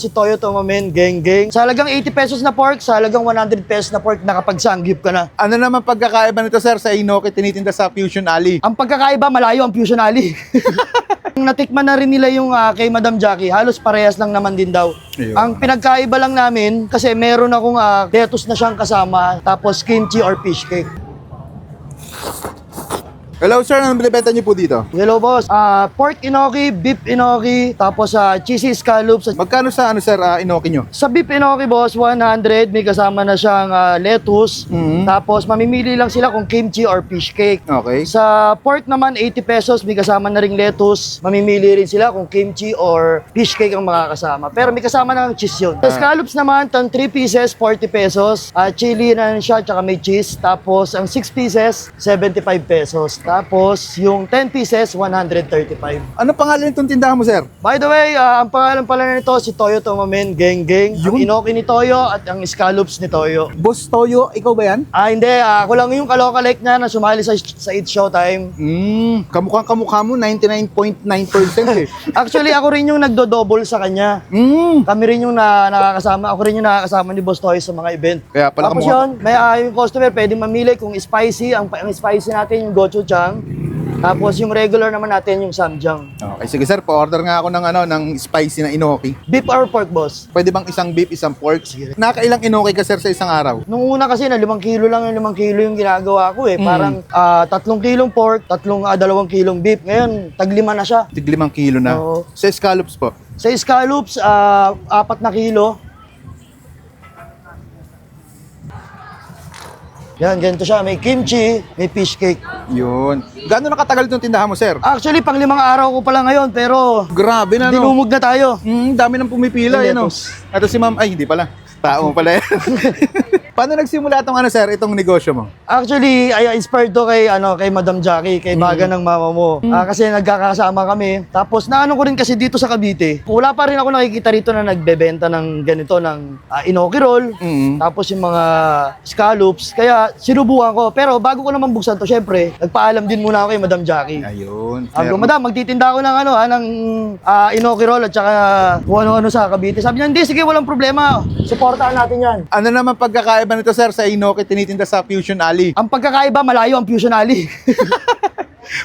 Si Toyo Tomamen, geng. Sa halagang 80 pesos na pork, sa halagang 100 pesos na pork, nakapagsanggip ka na. Ano naman pagkakaiba nito, sir, sa Inoki tinitinda sa Fusion Alley? Ang pagkakaiba, malayo ang Fusion Alley. Natikman na rin nila yung kay Madam Jackie, halos parehas lang naman din daw. Ayun. Ang pinagkaiba lang namin, kasi meron akong lettuce na siyang kasama, tapos kimchi or fish cake. Hello, sir. Anong binibenta niyo po dito? Hello boss, pork inoki, beef inoki, tapos cheesy scallops. Magkano sa sir, Inoki nyo? Sa beef inoki boss, 100, may kasama na siyang lettuce. Tapos mamimili lang sila kung kimchi or fish cake. Okay. Sa pork naman, 80 pesos, may kasama na ring lettuce. Mamimili rin sila kung kimchi or fish cake ang makakasama. Pero may kasama na ng cheese yun. Sa scallops naman, 3 pieces, 40 pesos. Chili na siya, tsaka may cheese. Tapos ang 6 pieces, 75 pesos. Tapos yung 10 pieces, 135. Ano pangalan nitong tindahan mo, sir? By the way, ang pangalan pala nito si Toyo Tomamen, geng. Ang inoki ni Toyo at ang scallops ni Toyo. Boss Toyo, ikaw ba yan? Hindi, ako lang yung kaloka-like niya na sumali sa It's Showtime. Kamukhang kamukha mo, 99.9% eh. Actually, ako rin yung nagdo-double sa kanya. Kami rin yung nakakasama. Ako rin yung nakakasama ni Boss Toy sa mga event. Kaya pala Tapos kamukha. yun, may yung customer pwede mamili kung spicy. Ang spicy natin yung gochujang. Tapos yung regular naman natin yung samjang. Okay, sige sir, pa-order nga ako ng spicy na Inoki. Beef or pork, boss? Pwede bang isang beef, isang pork? Nakailang Inoki ka sir sa isang araw? Nung una kasi na 5 kilo lang yung 5 kilo yung ginagawa ko eh. Parang 3 kilong pork, 2 kilong beef. Ngayon, tag-5 na siya. Tig 5 kilo na. Oo. Sa scallops po? Sa scallops, 4 na kilo. Yan, ganito siya. May kimchi, may fish cake. Yun. Gano'n nakatagal itong tindahan mo, sir? Actually, pang 5 araw ko pa lang ngayon, pero Grabe na, no? dinumog na tayo. Dami nang pumipila, Yung no? lettuce. Ito si ma'am, ay hindi pala. Tao pala yan. Paano nagsimula itong sir, itong negosyo mo? Actually, ay inspired to kay Madam Jackie, kay baga ng mama mo. Kasi nagkakasama kami. Tapos naano ko rin kasi dito sa Cavite. Wala pa rin ako nakikita rito na nagbebenta ng ganito, ng inoki roll. Tapos yung mga scallops. Kaya sinubukan ko. Pero bago ko naman buksan to, syempre, nagpaalam din muna ako kay Madam Jackie. Ayun. Sabi ko, Madam, magtitinda ako ng ng inoki roll at saka kung ano-ano sa Cavite. Sabi niya, hindi, sige, walang problema. Supportahan natin yan. Ano naman pagkakaiba nito, sir, sa Inoki tinitinda sa Fusion Alley? Ang pagkakaiba, malayo ang Fusion Alley.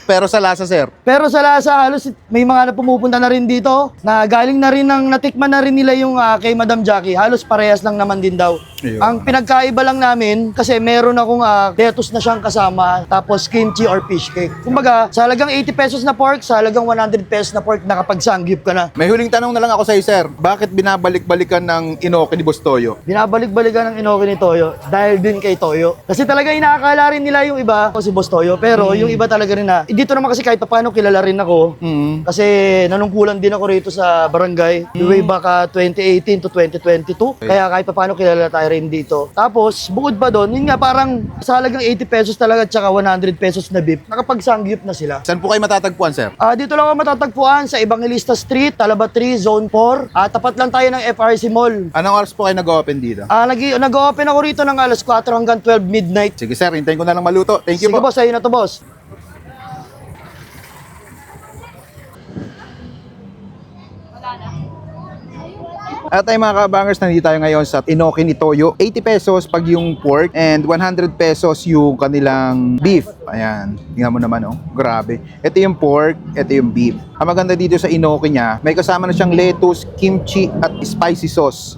Pero sa lasa, sir? Pero sa lasa, halos may mga pumupunta na rin dito na galing na rin natikman na rin nila yung kay Madam Jackie. Halos parehas lang naman din daw. Ayun. Ang pinagkaiba lang namin, kasi meron akong lettuce na siyang kasama, tapos kimchi or fish cake. Kumbaga, sa halagang 80 pesos na pork, sa halagang 100 pesos na pork, nakapagsanggip ka na. May huling tanong na lang ako sa'yo, sir. Bakit binabalik-balikan ng Inoki ni Boss Toyo? Binabalik-balikan ng inoki ni Toyo dahil din kay Toyo. Kasi talaga inaakala rin nila yung iba, o si Boss Toyo, pero yung iba talaga rin dito naman kasi kahit paano kilala rin ako. Kasi nanungkulan din ako rito sa barangay way back 2018 to 2022. Kaya kahit paano kilala tayo rin dito. Tapos bukod pa doon, yun nga parang sa halagang 80 pesos talaga at saka 100 pesos na beef, nakapagsangyup na sila. Saan po kayo matatagpuan, sir? Dito lang ako matatagpuan sa Evangelista Street, Talaba 3, Zone 4. Tapat lang tayo ng FRC Mall. Anong oras po kayo nag-open dito? Nag-open ako rito ng alas 4 hanggang 12 midnight. Sige, sir. Hintayin ko na lang maluto. Thank you Sige po. boss, ayun na to boss. At ay mga kabangers, nandito tayo ngayon sa Inoki ni Toyo. 80 pesos pag yung pork and 100 pesos yung kanilang beef. Ayan, tingnan mo naman, oh. Grabe. Ito yung pork, ito yung beef. Ang maganda dito sa Inoki niya, may kasama na siyang lettuce, kimchi at spicy sauce.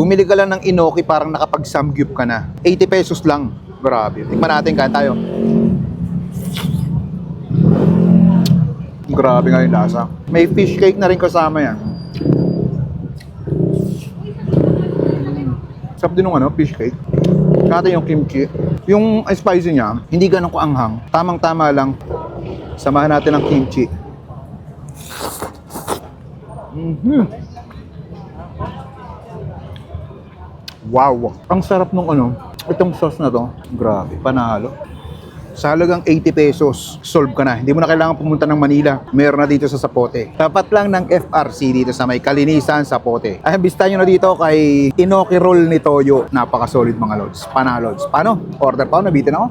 Bumili ka lang ng Inoki, parang nakapag-samgyup ka na. 80 pesos lang. Grabe. Tikman natin, kain tayo. Grabe nga yung lasa. May fish cake na rin kasama yan. Sarap din ng fish cake. Kata yung kimchi. Yung spicy niya, hindi ganun ko anghang. Tamang-tama lang. Samahan natin ng kimchi. Wow! Ang sarap nung itong sauce na to. Grabe, panalo. Sa halagang 80 pesos, solve ka na. Hindi mo na kailangan pumunta ng Manila. Meron na dito sa Zapote. Tapat lang ng FRC dito sa may Kalinisan, Zapote. Ay, bista nyo na dito kay Inoki Roll ni Toyo. Napaka-solid mga lods. Panalods. Paano? Order pa ako, nabitin ako.